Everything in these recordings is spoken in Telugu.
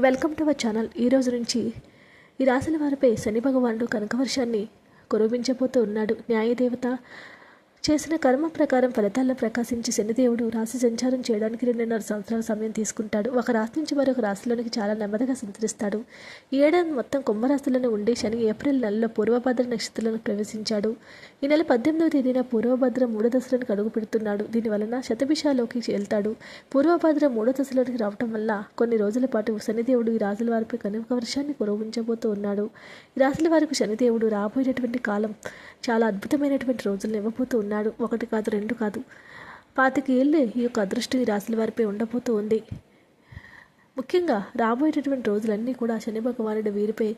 Welcome to our channel. ఈ రోజు నుంచి ఈ రాశుల వారిపై శని భగవానుడు కనకవర్షాన్ని కురిపించబోతూ ఉన్నాడు. న్యాయదేవత చేసిన కర్మ ప్రకారం ఫలితాలను ప్రకాశించి శనిదేవుడు రాశి సంచారం చేయడానికి 2.5 సంవత్సరాల సమయం తీసుకుంటాడు. ఒక రాశి నుంచి మరొక రాశిలోనికి చాలా నెమ్మదిగా సంచరిస్తాడు. ఈ ఏడాది మొత్తం కుంభరాశిలోనే ఉండి శని ఏప్రిల్ నెలలో పూర్వభద్ర నక్షత్రంలో ప్రవేశించాడు. ఈ నెల 18వ తేదీన పూర్వభద్ర 3వ దశలోనికి అడుగు పెడుతున్నాడు. దీనివలన శతభిషాలోకి వెళ్తాడు. పూర్వభద్ర 3వ దశలోనికి రావటం వల్ల కొన్ని రోజుల పాటు శనిదేవుడు ఈ రాశుల వారిపై కనుక వర్షాన్ని కురిపించబోతూ ఉన్నాడు. ఈ రాశుల వారికి శనిదేవుడు రాబోయేటటువంటి కాలం చాలా అద్భుతమైనటువంటి రోజులను ఇవ్వబోతూ ఉన్నాడు. 1 కాదు 2 కాదు 25 ఏళ్ళు ఈ యొక్క అదృష్టం ఈ రాశుల వారిపై ఉండబోతూ ఉంది. ముఖ్యంగా రాబోయేటటువంటి రోజులన్నీ కూడా శని భగవానుడు వీరిపై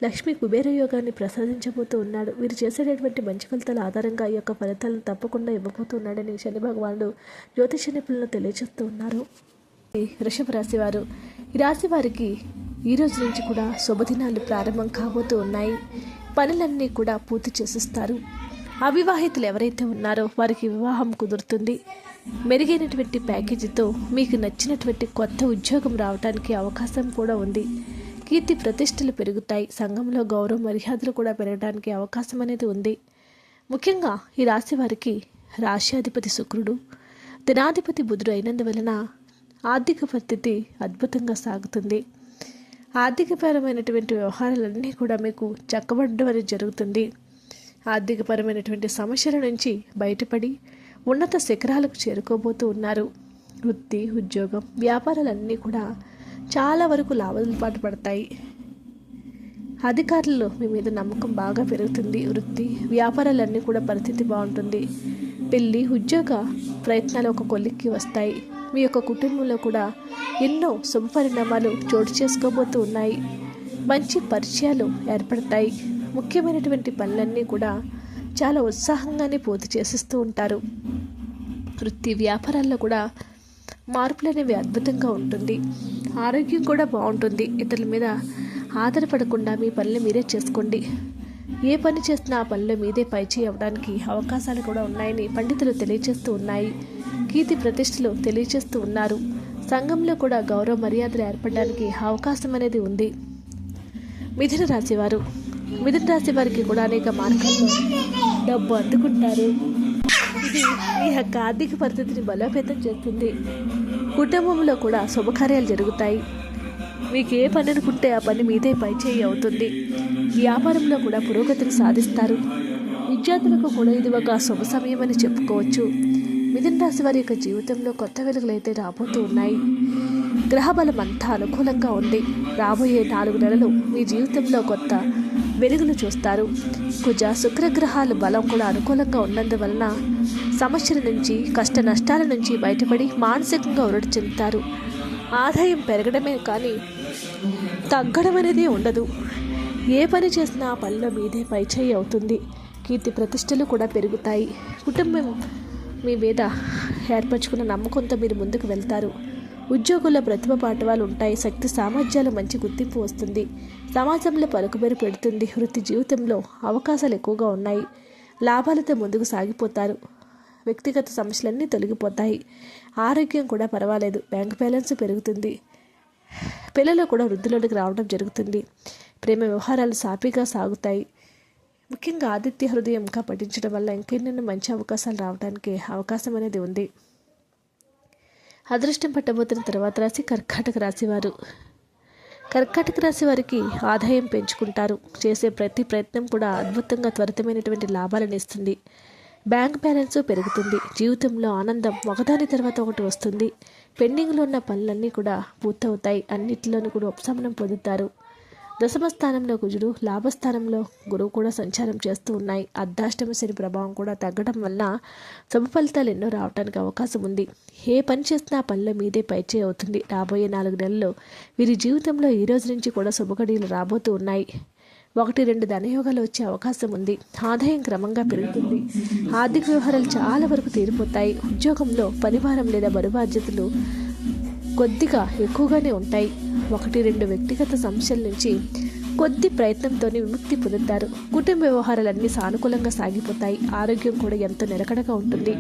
లక్ష్మీ కుబేర యోగాన్ని ప్రసాదించబోతూ ఉన్నాడు. వీరు చేసేటటువంటి మంచి ఫలితాల ఆధారంగా ఈ యొక్క ఫలితాలను తప్పకుండా ఇవ్వబోతూ ఉన్నాడని శని భగవానుడు జ్యోతిష నిపుణులను తెలియజేస్తూ ఉన్నారు. వృషభ రాశి వారు, ఈ రాశి వారికి ఈ రోజు నుంచి కూడా శుభదినాలు ప్రారంభం కాబోతూ ఉన్నాయి. పనులన్నీ కూడా పూర్తి చేసిస్తారు. అవివాహితులు ఎవరైతే ఉన్నారో వారికి వివాహం కుదురుతుంది. మెరుగైనటువంటి ప్యాకేజీతో మీకు నచ్చినటువంటి కొత్త ఉద్యోగం రావడానికి అవకాశం కూడా ఉంది. కీర్తి ప్రతిష్టలు పెరుగుతాయి. సంఘంలో గౌరవ మర్యాదలు కూడా పెరగడానికి అవకాశం అనేది ఉంది. ముఖ్యంగా ఈ రాశి వారికి రాశ్యాధిపతి శుక్రుడు, దినాధిపతి బుధుడు అయినందువలన ఆర్థిక పరిస్థితి అద్భుతంగా సాగుతుంది. ఆర్థికపరమైనటువంటి వ్యవహారాలన్నీ కూడా మీకు చక్కబడడం అనేది జరుగుతుంది. ఆర్థికపరమైనటువంటి సమస్యల నుంచి బయటపడి ఉన్నత శిఖరాలకు చేరుకోబోతూ ఉన్నారు. వృత్తి, ఉద్యోగం, వ్యాపారాలన్నీ కూడా చాలా వరకు లాభాలు పడతాయి. అధికారులు మీ మీద నమ్మకం బాగా పెరుగుతుంది. వృత్తి, వ్యాపారాలన్నీ కూడా పరిస్థితి బాగుంటుంది. పెళ్లి, ఉద్యోగ ప్రయత్నాలు ఒక కొలిక్కి వస్తాయి. మీ యొక్క కుటుంబంలో కూడా ఎన్నో శుభ పరిణామాలు చోటు చేసుకోబోతూ ఉన్నాయి. మంచి పరిచయాలు ఏర్పడతాయి. ముఖ్యమైనటువంటి పనులన్నీ కూడా చాలా ఉత్సాహంగానే పూర్తి చేసిస్తూ ఉంటారు. వృత్తి, వ్యాపారాల్లో కూడా మార్పులు అనేవి అద్భుతంగా ఉంటుంది. ఆరోగ్యం కూడా బాగుంటుంది. ఇతరుల మీద ఆధారపడకుండా మీ పనులు మీరే చేసుకోండి. ఏ పని చేసినా ఆ పనిలో మీదే పైచేయి అవ్వడానికి అవకాశాలు కూడా ఉన్నాయని పండితులు తెలియజేస్తూ ఉన్నాయి. కీర్తి ప్రతిష్టలు తెలియజేస్తూ ఉన్నారు. సంఘంలో కూడా గౌరవ మర్యాదలు ఏర్పడడానికి అవకాశం అనేది ఉంది. మిథున రాశి వారు, మిథున రాశి వారికి కూడా అనేక మార్గాల్లో డబ్బు అందుకుంటారు. ఇది మీ యొక్క ఆర్థిక పరిస్థితిని బలోపేతం చేస్తుంది. కుటుంబంలో కూడా శుభకార్యాలు జరుగుతాయి. మీకు ఏ పని అనుకుంటే ఆ పని మీదే పైచేయి అవుతుంది. వ్యాపారంలో కూడా పురోగతిని సాధిస్తారు. విద్యార్థులకు కూడా ఇది ఒక శుభ సమయం అని చెప్పుకోవచ్చు. మిథున రాశి వారి యొక్క జీవితంలో కొత్త వెలుగులు అయితే రాబోతూ ఉన్నాయి. గ్రహబలం అంతా అనుకూలంగా ఉంది. రాబోయే 4 నెలలు మీ జీవితంలో కొత్త వెలుగులు చూస్తారు. కుజ, శుక్రగ్రహాల బలం కూడా అనుకూలంగా ఉన్నందువలన సమస్యల నుంచి, కష్ట నష్టాల నుంచి బయటపడి మానసికంగా ఉరడి చెందుతారు. ఆదాయం పెరగడమే కానీ తగ్గడం అనేది ఉండదు. ఏ పని చేసినా ఆ పనిలో మీదే పైచేయి అవుతుంది. కీర్తి ప్రతిష్టలు కూడా పెరుగుతాయి. కుటుంబం మీ మీద ఏర్పరచుకున్న నమ్మకంతో మీరు ముందుకు వెళ్తారు. ఉద్యోగుల్లో ప్రతిభ పాఠవాలు ఉంటాయి. శక్తి సామర్థ్యాలు మంచి గుర్తింపు వస్తుంది. సమాజంలో పలుకుబడి పెడుతుంది. వృత్తి జీవితంలో అవకాశాలు ఎక్కువగా ఉన్నాయి. లాభాలతో ముందుకు సాగిపోతారు. వ్యక్తిగత సమస్యలన్నీ తొలగిపోతాయి. ఆరోగ్యం కూడా పర్వాలేదు. బ్యాంక్ బ్యాలెన్స్ పెరుగుతుంది. పిల్లలు కూడా వృద్ధిలోకి రావడం జరుగుతుంది. ప్రేమ వ్యవహారాలు సాఫీగా సాగుతాయి. ముఖ్యంగా ఆదిత్య హృదయంగా పఠించడం వల్ల ఇంకెన్నెన్నో మంచి అవకాశాలు రావడానికి అవకాశం అనేది ఉంది. అదృష్టం పట్టబోతున్న తర్వాత రాశి కర్కాటక రాశి వారు. కర్కాటక రాశి వారికి ఆదాయం పెంచుకుంటారు. చేసే ప్రతి ప్రయత్నం కూడా అద్భుతంగా త్వరితమైనటువంటి లాభాలను ఇస్తుంది. బ్యాంక్ బ్యాలెన్స్ పెరుగుతుంది. జీవితంలో ఆనందం ఒకదాని తర్వాత ఒకటి వస్తుంది. పెండింగ్లో ఉన్న పనులన్నీ కూడా పూర్తవుతాయి. అన్నిటిలోనూ కూడా ఉపశమనం పొందుతారు. దశమ స్థానంలో కుజుడు, లాభస్థానంలో గురువు కూడా సంచారం చేస్తూ ఉన్నాయి. అర్ధాష్టమ శని ప్రభావం కూడా తగ్గడం వల్ల శుభ ఫలితాలు ఎన్నో రావడానికి అవకాశం ఉంది. ఏ పని చేసినా ఆ పనిలో మీదే పైచేయి అవుతుంది. రాబోయే 4 నెలల్లో వీరి జీవితంలో ఈ రోజు నుంచి కూడా శుభగడియలు రాబోతూ ఉన్నాయి. 1-2 ధనయోగాలు వచ్చే అవకాశం ఉంది. ఆదాయం క్రమంగా పెరుగుతుంది. ఆర్థిక వ్యవహారాలు చాలా వరకు తీరిపోతాయి. ఉద్యోగంలో పనిభారం లేదా బరువు బాధ్యతలు కొద్దిగా ఎక్కువగానే ఉంటాయి. 1-2 వ్యక్తిగత సమస్యల నుంచి కొద్ది ప్రయత్నంతోనే విముక్తి పొందుతారు. కుటుంబ వ్యవహారాలన్నీ సానుకూలంగా సాగిపోతాయి. ఆరోగ్యం కూడా ఎంతో నిలకడగా ఉంటుంది.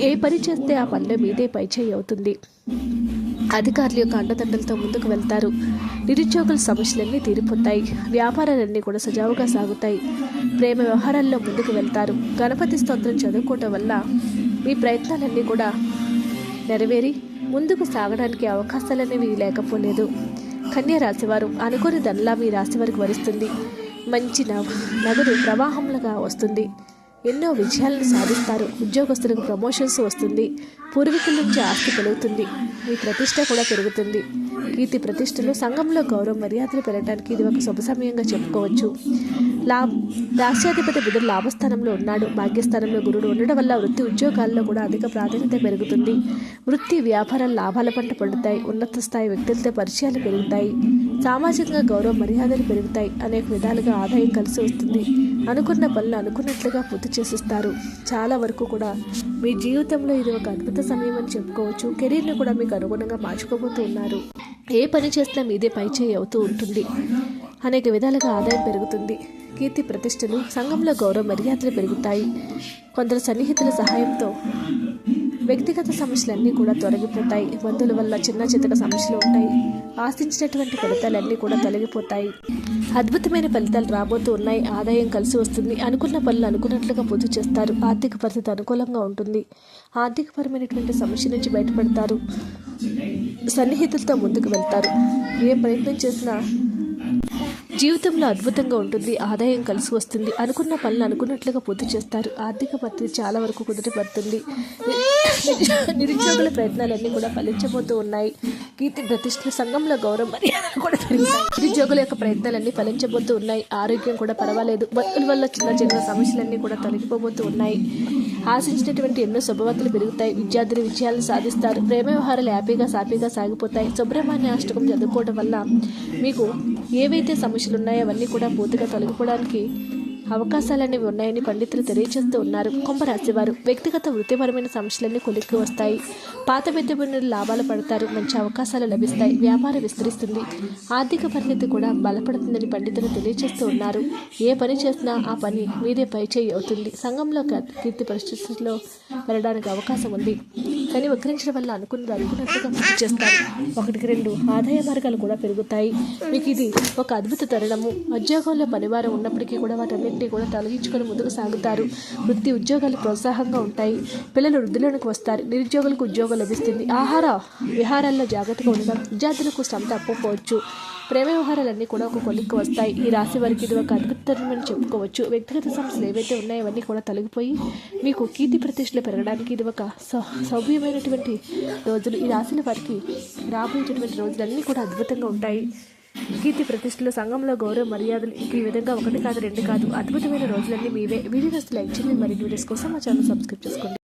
ఏ పని చేస్తే ఆ పనిలో మీదే పైచేయి అవుతుంది. అధికారుల యొక్క అండదండలతో ముందుకు వెళ్తారు. నిరుద్యోగుల సమస్యలన్నీ తీరిపోతాయి. వ్యాపారాలన్నీ కూడా సజావుగా సాగుతాయి. ప్రేమ వ్యవహారాల్లో ముందుకు వెళ్తారు. గణపతి స్తోత్రం చదువుకోవటం వల్ల మీ ప్రయత్నాలన్నీ కూడా నెరవేరి ముందుకు సాగడానికి అవకాశాలనేవి లేకపోలేదు. కన్యా రాశివారు అనుకోని ధనలా మీ రాశి వారికి వరిస్తుంది. మంచి నగదు ప్రవాహంలుగా వస్తుంది. ఎన్నో విజయాలను సాధిస్తారు. ఉద్యోగస్తులకు ప్రమోషన్స్ వస్తుంది. పూర్వీకుల నుంచి ఆస్తి పెరుగుతుంది. మీ ప్రతిష్ట కూడా పెరుగుతుంది. కీర్తి ప్రతిష్టలు, సంఘంలో గౌరవ మర్యాదలు పెరగడానికి ఇది ఒక శుభ సమయంగా చెప్పుకోవచ్చు. రాష్ట్రాధిపతి బుధుడు లాభస్థానంలో ఉన్నాడు. భాగ్యస్థానంలో గురుడు ఉండడం వల్ల వృత్తి ఉద్యోగాల్లో కూడా అధిక ప్రాధాన్యత పెరుగుతుంది. వృత్తి వ్యాపారాలు లాభాల పంట పండుతాయి. ఉన్నత స్థాయి వ్యక్తులతో పరిచయాలు పెరుగుతాయి. సామాజికంగా గౌరవ మర్యాదలు పెరుగుతాయి. అనేక విధాలుగా ఆదాయం కలిసి వస్తుంది. అనుకున్న పనులు అనుకున్నట్లుగా పూర్తి చేసిస్తారు. చాలా వరకు కూడా మీ జీవితంలో ఇది ఒక అద్భుత సమయం అని చెప్పుకోవచ్చు. కెరీర్ని కూడా మీకు అనుగుణంగా మార్చుకోబోతూ ఉన్నారు. ఏ పని చేసినా మీదే పైచేయి అవుతూ ఉంటుంది. అనేక విధాలుగా ఆదాయం పెరుగుతుంది. కీర్తి ప్రతిష్టలు, సంఘంలో గౌరవ మర్యాదలు పెరుగుతాయి. కొందరు సన్నిహితుల సహాయంతో వ్యక్తిగత సమస్యలన్నీ కూడా తొలగిపోతాయి. బంధువుల వల్ల చిన్న చితక సమస్యలు ఉంటాయి. ఆశించినటువంటి ఫలితాలన్నీ కూడా తొలగిపోతాయి. అద్భుతమైన ఫలితాలు రాబోతూ ఉన్నాయి. ఆదాయం కలిసి వస్తుంది. అనుకున్న పనులు అనుకున్నట్లుగా పూర్తి చేస్తారు. ఆర్థిక పరిస్థితి అనుకూలంగా ఉంటుంది. ఆర్థికపరమైనటువంటి సమస్య నుంచి బయటపడతారు. సన్నిహితులతో ముందుకు వెళ్తారు. ఏ ప్రయత్నం చేసినా జీవితంలో అద్భుతంగా ఉంటుంది. ఆదాయం కలిసి వస్తుంది. అనుకున్న పనులు అనుకున్నట్లుగా పూర్తి చేస్తారు. ఆర్థిక పరిస్థితి చాలా వరకు కుదిరిపడుతుంది. నిరుద్యోగుల ప్రయత్నాలన్నీ కూడా ఫలించబోతూ ఉన్నాయి. కీర్తి ప్రతిష్టలు, సంఘంలో గౌరవం మర్యాదలు కూడా పెరుగుతాయి. నిరుద్యోగుల యొక్క ప్రయత్నాలన్నీ ఫలించబోతూ ఉన్నాయి. ఆరోగ్యం కూడా పర్వాలేదు. బంధువుల వల్ల చిన్న సమస్యలన్నీ కూడా తొలగిపోబోతూ ఉన్నాయి. ఆశించినటువంటి ఎన్నో శుభవార్తలు పెరుగుతాయి. విద్యార్థులు విజయాలను సాధిస్తారు. ప్రేమ వ్యవహారాలు హ్యాపీగా సాఫీగా సాగిపోతాయి. సుబ్రహ్మణ్య అష్టకం చదువుకోవడం వల్ల మీకు ఏవైతే సమస్యలు ఉన్నాయో అవన్నీ కూడా పూర్తిగా తొలగిపోవడానికి అవకాశాలనేవి ఉన్నాయని పండితులు తెలియజేస్తూ ఉన్నారు. కుంభరాశి వారు వ్యక్తిగత వృత్తిపరమైన సమస్యలన్నీ కొలిక్కి వస్తాయి. పాత పెట్టుబడులు లాభాలు పడతారు. మంచి అవకాశాలు లభిస్తాయి. వ్యాపారం విస్తరిస్తుంది. ఆర్థిక పరిస్థితి కూడా బలపడుతుందని పండితులు తెలియజేస్తూ ఉన్నారు. ఏ పని చేసినా ఆ పని మీదే పైచేయి అవుతుంది. సంఘంలో కీర్తి పరిస్థితుల్లో వెళ్ళడానికి అవకాశం ఉంది. కానీ వక్రించడం వల్ల అనుకున్నట్లుగా పూర్తి చేస్తారు. 1-2 ఆదాయ మార్గాలు కూడా పెరుగుతాయి. మీకు ఇది ఒక అద్భుత తరుణము. ఉద్యోగంలో పనివారం ఉన్నప్పటికీ కూడా వాటన్నింటినీ కూడా తొలగించుకొని ముందుకు సాగుతారు. వృత్తి ఉద్యోగాలు ప్రోత్సాహంగా ఉంటాయి. పిల్లలు వృద్ధిలోనికి వస్తారు. నిరుద్యోగులకు ఉద్యోగం లభిస్తుంది. ఆహార విహారాల్లో జాగ్రత్తగా ఉండడం. విద్యార్థులకు శ్రమ తప్పకపోవచ్చు. ప్రేమ వ్యవహారాలన్నీ కూడా ఒక కొలిక్కి వస్తాయి. ఈ రాశి వారికి ఇది ఒక అద్భుతమని చెప్పుకోవచ్చు. వ్యక్తిగత సమస్యలు ఏవైతే ఉన్నాయో అవన్నీ కూడా తొలగిపోయి మీకు కీర్తి ప్రతిష్టలు పెరగడానికి ఇది ఒక సౌభ్యమైనటువంటి రోజులు. ఈ రాశుల వారికి రాబోయేటటువంటి రోజులన్నీ కూడా అద్భుతంగా ఉంటాయి. కీర్తి ప్రతిష్టలు, సంఘంలో గౌరవ మర్యాదలు ఈ విధంగా 1 కాదు 2 కాదు అద్భుతమైన రోజులన్నీ మీవే. వీడియోస్ లైక్ చేయండి. మరిన్ని వీడియోస్ కోసం మా ఛానల్ సబ్స్క్రైబ్ చేసుకోండి.